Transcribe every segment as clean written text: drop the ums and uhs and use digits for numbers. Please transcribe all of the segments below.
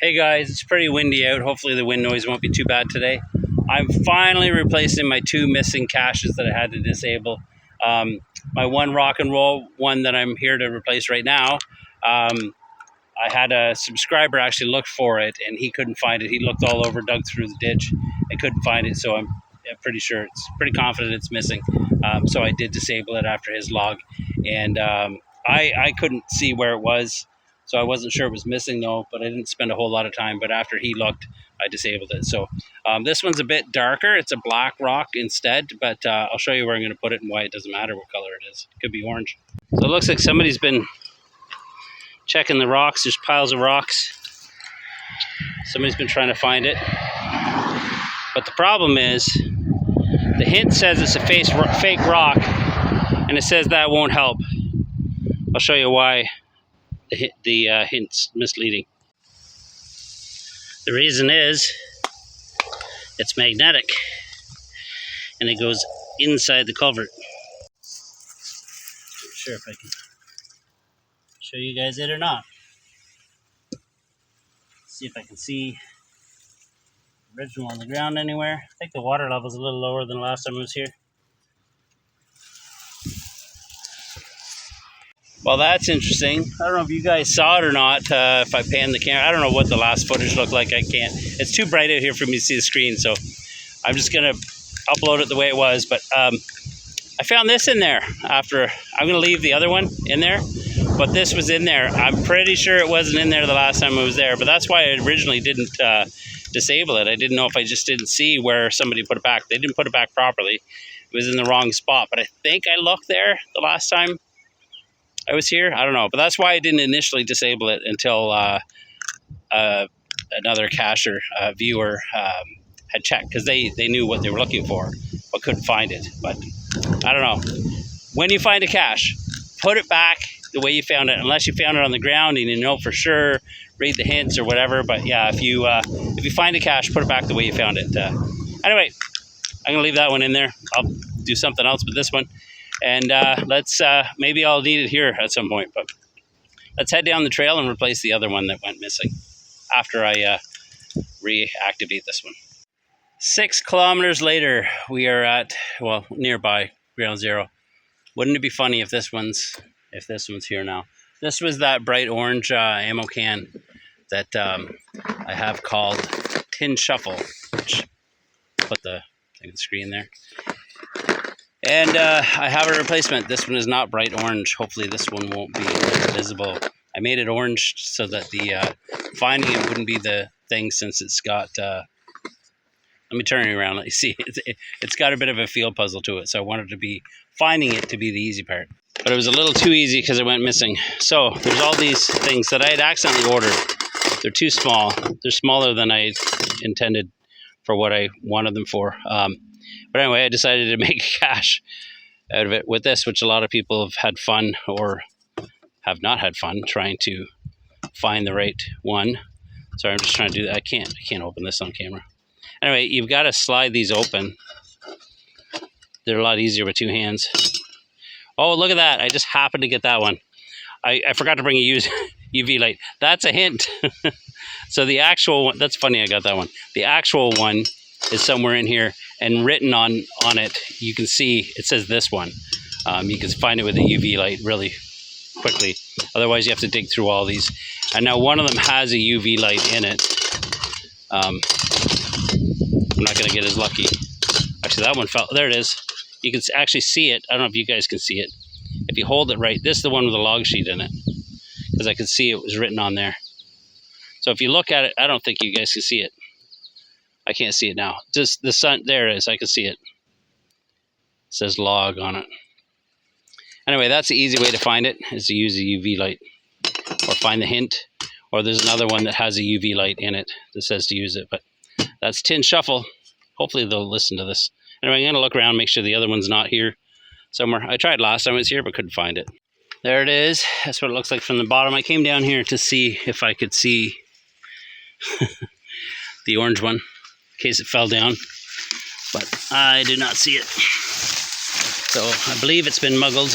Hey guys, it's pretty windy out. Hopefully the wind noise won't be too bad today. I'm finally replacing my two missing caches that I had to disable. My one rock and roll one that I'm here to replace right now, I had a subscriber actually look for it and he couldn't find it. He looked all over, dug through the ditch and couldn't find it, so I'm pretty sure, pretty confident it's missing. So I did disable it after his log, and I couldn't see where it was. So I wasn't sure it was missing though, but I didn't spend a whole lot of time. But after he looked, I disabled it. So this one's a bit darker. It's a black rock instead, but I'll show you where I'm going to put it and why it doesn't matter what color it is. It could be orange. So it looks like somebody's been checking the rocks. There's piles of rocks. Somebody's been trying to find it. But the problem is, the hint says it's a fake rock, and it says that won't help. I'll show you why the hint's misleading. The reason is it's magnetic and it goes inside the culvert. Not sure if I can show you guys it or not. See if I can see the original on the ground anywhere. I think the water level's a little lower than the last time I was here. Well, that's interesting. I don't know if you guys saw it or not, if I pan the camera. I don't know what the last footage looked like. I can't. It's too bright out here for me to see the screen, so I'm just going to upload it the way it was. But I found this in there after. I'm going to leave the other one in there, but this was in there. I'm pretty sure it wasn't in there the last time I was there, but that's why I originally didn't disable it. I didn't know if I just didn't see where somebody put it back. They didn't put it back properly. It was in the wrong spot, but I think I looked there the last time I was here. I don't know, but that's why I didn't initially disable it until another cacher viewer had checked, because they knew what they were looking for but couldn't find it. But I don't know. When you find a cache, put it back the way you found it, unless you found it on the ground and you know for sure, read the hints or whatever. But yeah, if you find a cache, put it back the way you found it. Anyway, I'm gonna leave that one in there. I'll do something else with this one. And let's, maybe I'll need it here at some point, but let's head down the trail and replace the other one that went missing after I reactivate this one. 6 kilometers later, we are at, well, nearby ground zero. Wouldn't it be funny if this one's here now? This was that bright orange ammo can that I have called Tin Shuffle, which put the thing on the screen there. And I have a replacement. This one is not bright orange. Hopefully this one won't be visible. I made it orange so that the finding it wouldn't be the thing, since it's got, let me turn it around, let you see. It's got a bit of a field puzzle to it, so I wanted to be finding it to be the easy part. But it was a little too easy because it went missing. So there's all these things that I had accidentally ordered. They're too small. They're smaller than I intended for what I wanted them for. But anyway, I decided to make a cache out of it with this, which a lot of people have had fun or have not had fun trying to find the right one. Sorry, I'm just trying to do that. I can't open this on camera. Anyway, you've got to slide these open. They're a lot easier with 2 hands. Oh, look at that. I just happened to get that one. I forgot to bring a UV light. That's a hint. So the actual one, that's funny I got that one. The actual one is somewhere in here, and written on it, you can see it says this one. You can find it with a UV light really quickly. Otherwise, you have to dig through all these. And now one of them has a UV light in it. I'm not going to get as lucky. Actually, that one fell. There it is. You can actually see it. I don't know if you guys can see it. If you hold it right, this is the one with the log sheet in it, because I could see it was written on there. So if you look at it, I don't think you guys can see it. I can't see it now. Just the sun, there it is. I can see it. It says log on it. Anyway, that's the easy way to find it, is to use a UV light or find the hint. Or there's another one that has a UV light in it that says to use it. But that's Tin Shuffle. Hopefully they'll listen to this. Anyway, I'm going to look around, make sure the other one's not here somewhere. I tried last time I was here, but couldn't find it. There it is. That's what it looks like from the bottom. I came down here to see if I could see the orange one, in case it fell down, but I did not see it. So I believe it's been muggled.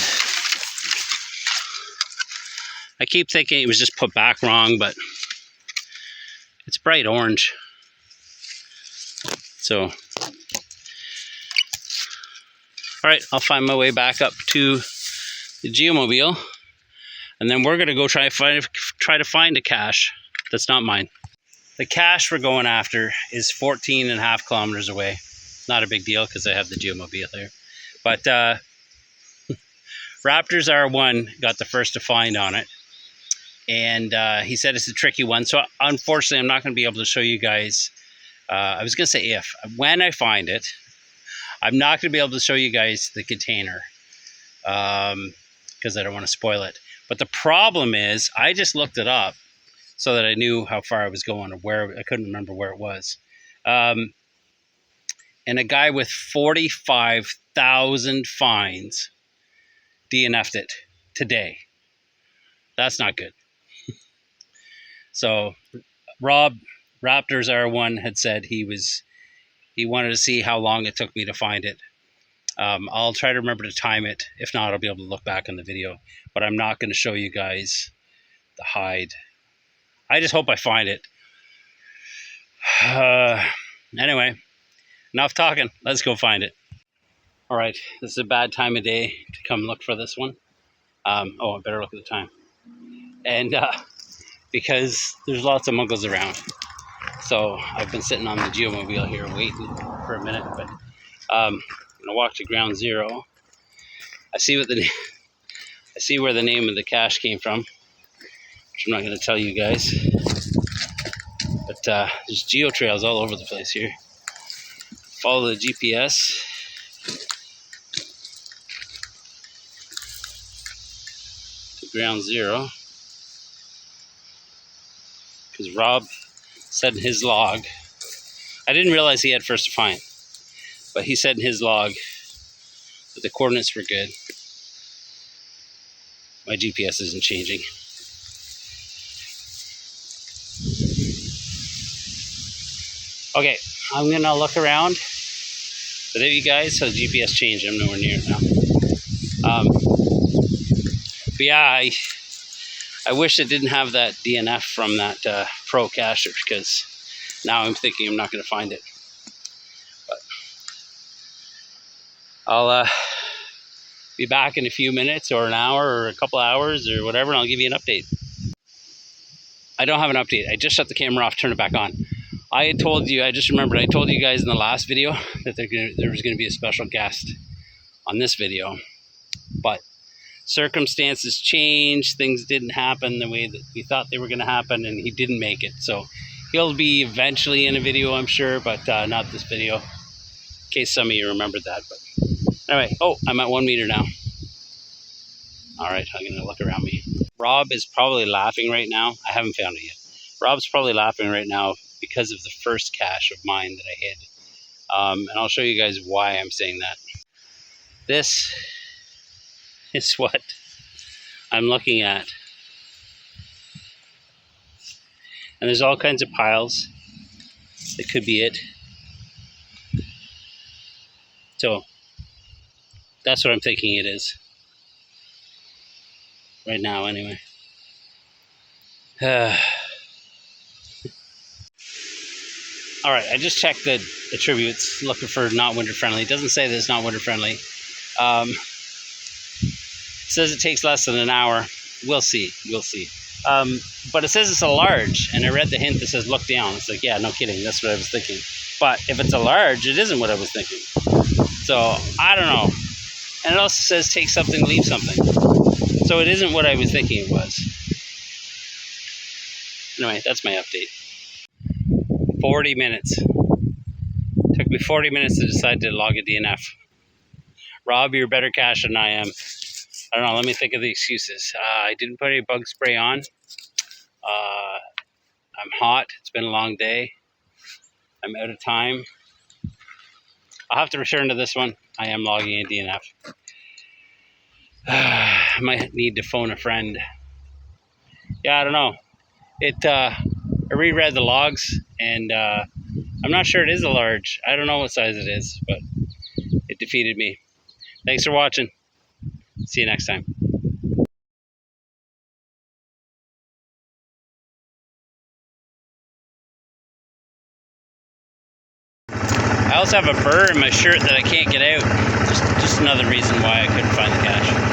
I keep thinking it was just put back wrong, but It's bright orange. So, all right, I'll find my way back up to the Geomobile, and then we're gonna go try to find a cache that's not mine. The cache we're going after is 14.5 kilometers away. Not a big deal because I have the Geomobile here. But Raptors R1 got the first to find on it. And he said it's a tricky one. So unfortunately, I'm not going to be able to show you guys. I was going to say when I find it, I'm not going to be able to show you guys the container because I don't want to spoil it. But the problem is I just looked it up so that I knew how far I was going or where. I couldn't remember where it was. And a guy with 45,000 fines DNF'd it today. That's not good. So Rob, Raptors R1, had said he wanted to see how long it took me to find it. I'll try to remember to time it. If not, I'll be able to look back on the video. But I'm not going to show you guys the hide. I just hope I find it. Anyway, enough talking. Let's go find it. All right, this is a bad time of day to come look for this one. I better look at the time. And because there's lots of muggles around. So I've been sitting on the Geomobile here waiting for a minute, but I'm gonna walk to ground zero. I see where the name of the cache came from, which I'm not gonna tell you guys. But there's geo trails all over the place here. Follow the GPS. To ground zero. Because Rob said in his log, I didn't realize he had first to find, but he said in his log that the coordinates were good. My GPS isn't changing. Okay, I'm gonna look around. But there you guys, so the GPS changed. I'm nowhere near it now. But yeah, I wish it didn't have that DNF from that pro cacher, because now I'm thinking I'm not going to find it. But I'll be back in a few minutes or an hour or a couple hours or whatever, and I'll give you an update. I don't have an update. I just shut the camera off, turn it back on. I told you guys in the last video that there was going to be a special guest on this video, but circumstances changed. Things didn't happen the way that we thought they were going to happen, and he didn't make it. So he'll be eventually in a video, I'm sure, but not this video, in case some of you remembered that. But anyway, I'm at 1 meter now. All right, I'm going to look around me. Rob is probably laughing right now. I haven't found it yet. Rob's probably laughing right now because of the first cache of mine that I hid. And I'll show you guys why I'm saying that. This is what I'm looking at. And there's all kinds of piles. That could be it. So that's what I'm thinking it is. Right now, anyway. All right, I just checked the attributes, looking for not winter friendly. It doesn't say that it's not winter friendly. It says it takes less than an hour. We'll see. But it says it's a large, and I read the hint that says look down. It's like, yeah, no kidding. That's what I was thinking. But if it's a large, it isn't what I was thinking. So I don't know. And it also says take something, leave something. So it isn't what I was thinking it was. Anyway, that's my update. 40 minutes. Took me 40 minutes to decide to log a DNF. Rob, you're a better cacher than I am. I don't know, let me think of the excuses. I didn't put any bug spray on. I'm hot. It's been a long day. I'm out of time. I'll have to return to this one. I am logging a DNF. I might need to phone a friend. Yeah, I don't know. I reread the logs, and I'm not sure it is a large. I don't know what size it is, but it defeated me. Thanks for watching. See you next time. I also have a burr in my shirt that I can't get out. Just another reason why I couldn't find the cache.